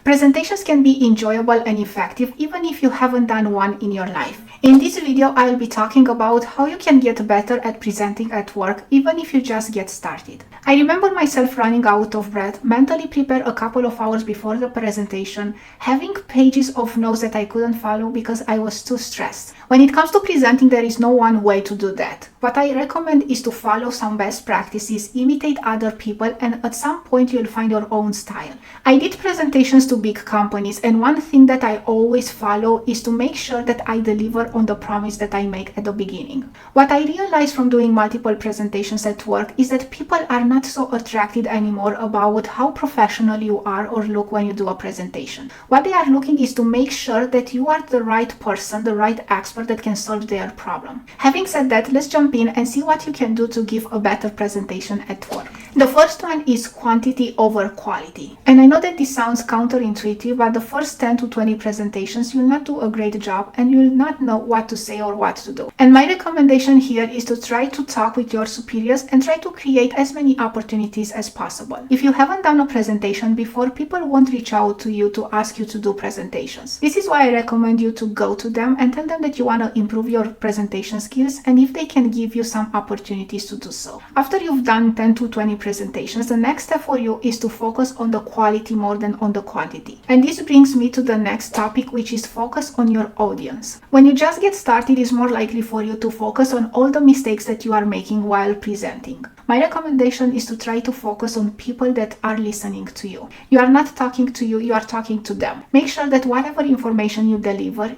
Presentations can be enjoyable and effective even if you haven't done one in your life. In this video, I'll be talking about how you can get better at presenting at work even if you just get started. I remember myself running out of breath, mentally prepare a couple of hours before the presentation, having pages of notes that I couldn't follow because I was too stressed. When it comes to presenting, there is no one way to do that. What I recommend is to follow some best practices, imitate other people, and at some point you'll find your own style. I did presentations to big companies, and one thing that I always follow is to make sure that I deliver on the promise that I make at the beginning. What I realized from doing multiple presentations at work is that people are not so attracted anymore about how professional you are or look when you do a presentation. What they are looking is to make sure that you are the right person, the right expert that can solve their problem. Having said that, let's jump in and see what you can do to give a better presentation at work. The first one is quantity over quality. And I know that this sounds counterintuitive, but the first 10 to 20 presentations you'll not do a great job and you'll not know what to say or what to do. And my recommendation here is to try to talk with your superiors and try to create as many opportunities as possible. If you haven't done a presentation before, people won't reach out to you to ask you to do presentations. This is why I recommend you to go to them and tell them that you want to improve your presentation skills and if they can give you some opportunities to do so. After you've done 10 to 20 presentations, the next step for you is to focus on the quality more than on the quantity. And this brings me to the next topic, which is focus on your audience. When you just get started, it's more likely for you to focus on all the mistakes that you are making while presenting. My recommendation is to try to focus on people that are listening to you. You are not talking to you, you are talking to them. Make sure that whatever information you deliver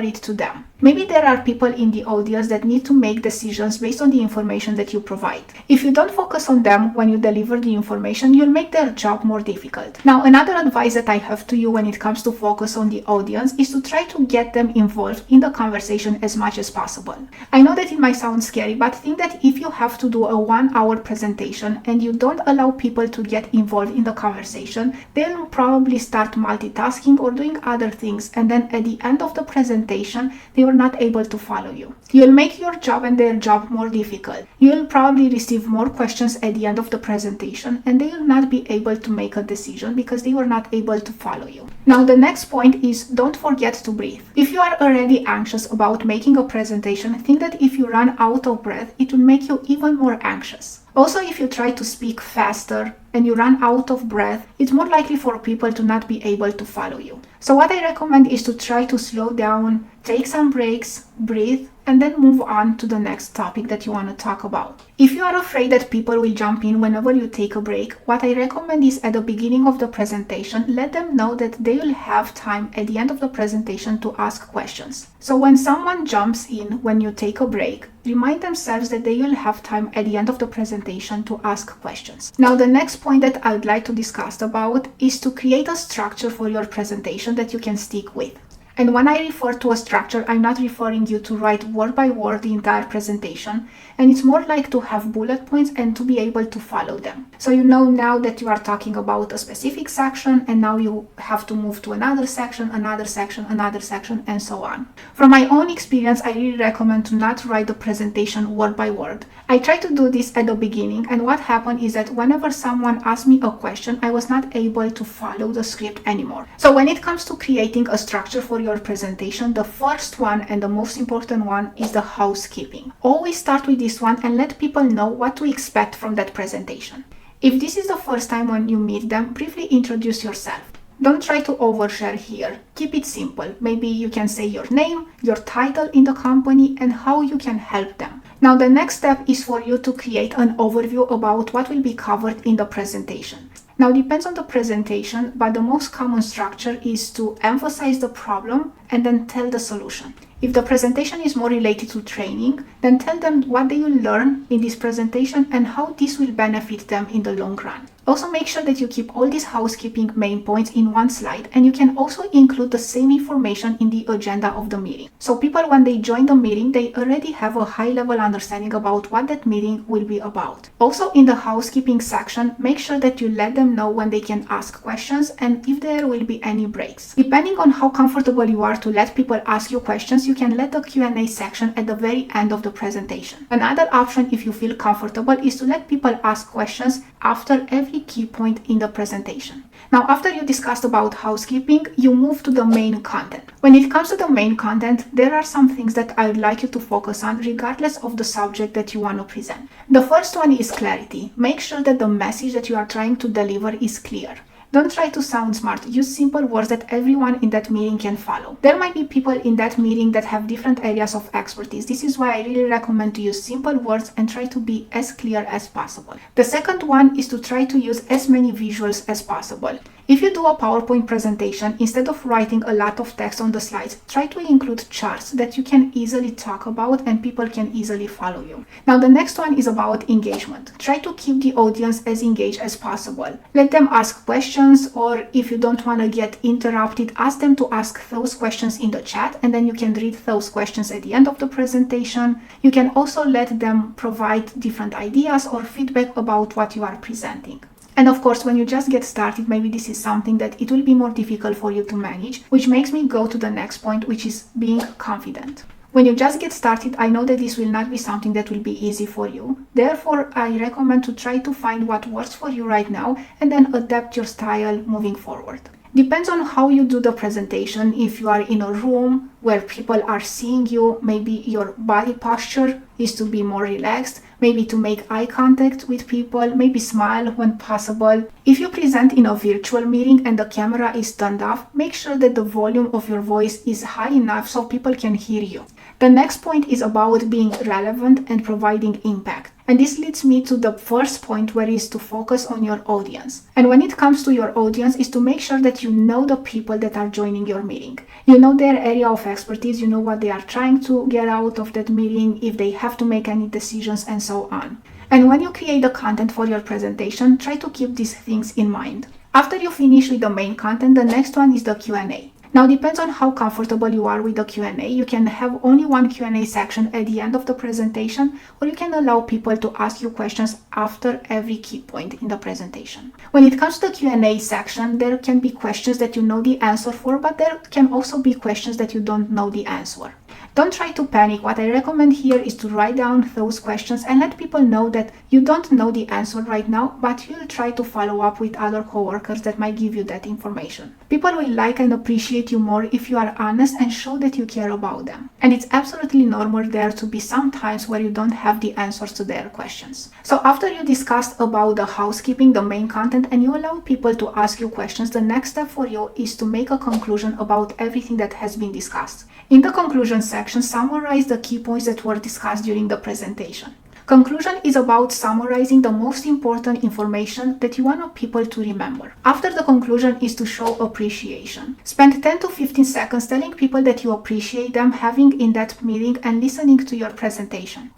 it to them. Maybe there are people in the audience that need to make decisions based on the information that you provide. If you don't focus on them when you deliver the information, you'll make their job more difficult. Now, another advice that I have to you when it comes to focus on the audience is to try to get them involved in the conversation as much as possible. I know that it might sound scary, but think that if you have to do a 1-hour presentation and you don't allow people to get involved in the conversation, they'll probably start multitasking or doing other things, and then at the end of the presentation, they are not able to follow you. You'll make your job and their job more difficult. You'll probably receive more questions at the end of the presentation, and they will not be able to make a decision because they were not able to follow you. Now, the next point is don't forget to breathe. If you are already anxious about making a presentation, think that if you run out of breath, it will make you even more anxious. Also, if you try to speak faster and you run out of breath, it's more likely for people to not be able to follow you. So what I recommend is to try to slow down, take some breaks, breathe, and then move on to the next topic that you want to talk about. If you are afraid that people will jump in whenever you take a break, what I recommend is at the beginning of the presentation, let them know that they will have time at the end of the presentation to ask questions. So when someone jumps in when you take a break, remind themselves that they will have time at the end of the presentation to ask questions. Now, the next point that I'd like to discuss about is to create a structure for your presentation that you can stick with. And when I refer to a structure, I'm not referring you to write word by word the entire presentation, and it's more like to have bullet points and to be able to follow them. So you know now that you are talking about a specific section, and now you have to move to another section, another section, another section, and so on. From my own experience, I really recommend to not write the presentation word by word. I try to do this at the beginning, and what happened is that whenever someone asked me a question, I was not able to follow the script anymore. So when it comes to creating a structure for your presentation, the first one and the most important one is the housekeeping. Always start with this one and let people know what to expect from that presentation. If this is the first time when you meet them, briefly introduce yourself. Don't try to overshare here. Keep it simple. Maybe you can say your name, your title in the company, and how you can help them. Now, the next step is for you to create an overview about what will be covered in the presentation. Now, it depends on the presentation, but the most common structure is to emphasize the problem and then tell the solution. If the presentation is more related to training, then tell them what they will learn in this presentation and how this will benefit them in the long run. Also, make sure that you keep all these housekeeping main points in one slide, and you can also include the same information in the agenda of the meeting. So people, when they join the meeting, they already have a high-level understanding about what that meeting will be about. Also, in the housekeeping section, make sure that you let them know when they can ask questions and if there will be any breaks. Depending on how comfortable you are to let people ask you questions, you can let the Q&A section at the very end of the presentation. Another option, if you feel comfortable, is to let people ask questions after every every key point in the presentation. Now, after you discussed about housekeeping, you move to the main content. When it comes to the main content, there are some things that I'd like you to focus on regardless of the subject that you want to present. The first one is clarity. Make sure that the message that you are trying to deliver is clear. Don't try to sound smart. Use simple words that everyone in that meeting can follow. There might be people in that meeting that have different areas of expertise. This is why I really recommend to use simple words and try to be as clear as possible. The second one is to try to use as many visuals as possible. If you do a PowerPoint presentation, instead of writing a lot of text on the slides, try to include charts that you can easily talk about and people can easily follow you. Now, the next one is about engagement. Try to keep the audience as engaged as possible. Let them ask questions, or if you don't want to get interrupted, ask them to ask those questions in the chat, and then you can read those questions at the end of the presentation. You can also let them provide different ideas or feedback about what you are presenting. And of course, when you just get started, maybe this is something that it will be more difficult for you to manage, which makes me go to the next point, which is being confident. When you just get started, I know that this will not be something that will be easy for you. Therefore, I recommend to try to find what works for you right now and then adapt your style moving forward. Depends on how you do the presentation. If you are in a room where people are seeing you, maybe your body posture is to be more relaxed, maybe to make eye contact with people, maybe smile when possible. If you present in a virtual meeting and the camera is turned off, make sure that the volume of your voice is high enough so people can hear you. The next point is about being relevant and providing impact. And this leads me to the first point, where is to focus on your audience. And when it comes to your audience, is to make sure that you know the people that are joining your meeting. You know their area of expertise, you know what they are trying to get out of that meeting, if they have to make any decisions, and so on. And when you create the content for your presentation, try to keep these things in mind. After you finish with the main content, the next one is the Q&A. Now, depends on how comfortable you are with the Q&A. You can have only one Q&A section at the end of the presentation, or you can allow people to ask you questions after every key point in the presentation. When it comes to the Q&A section, there can be questions that you know the answer for, but there can also be questions that you don't know the answer. Don't try to panic. What I recommend here is to write down those questions and let people know that you don't know the answer right now, but you'll try to follow up with other coworkers that might give you that information. People will like and appreciate you more if you are honest and show that you care about them. And it's absolutely normal there to be some times where you don't have the answers to their questions. So after you discussed about the housekeeping, the main content, and you allow people to ask you questions, the next step for you is to make a conclusion about everything that has been discussed. In the conclusion section, summarize the key points that were discussed during the presentation. Conclusion is about summarizing the most important information that you want people to remember. After the conclusion is to show appreciation. Spend 10 to 15 seconds telling people that you appreciate them having in that meeting and listening to your presentation.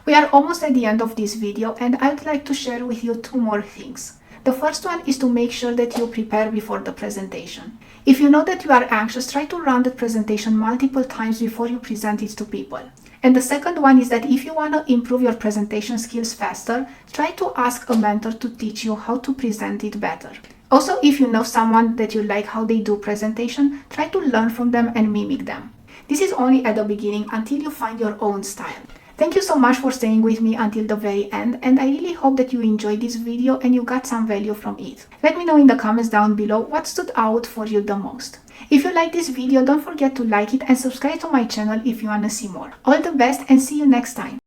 We are almost at the end of this video, and I'd like to share with you two more things. The first one is to make sure that you prepare before the presentation. If you know that you are anxious, try to run the presentation multiple times before you present it to people. And the second one is that if you want to improve your presentation skills faster, try to ask a mentor to teach you how to present it better. Also, if you know someone that you like how they do presentation, try to learn from them and mimic them. This is only at the beginning until you find your own style. Thank you so much for staying with me until the very end, and I really hope that you enjoyed this video and you got some value from it. Let me know in the comments down below what stood out for you the most. If you like this video, don't forget to like it and subscribe to my channel if you want to see more. All the best and see you next time.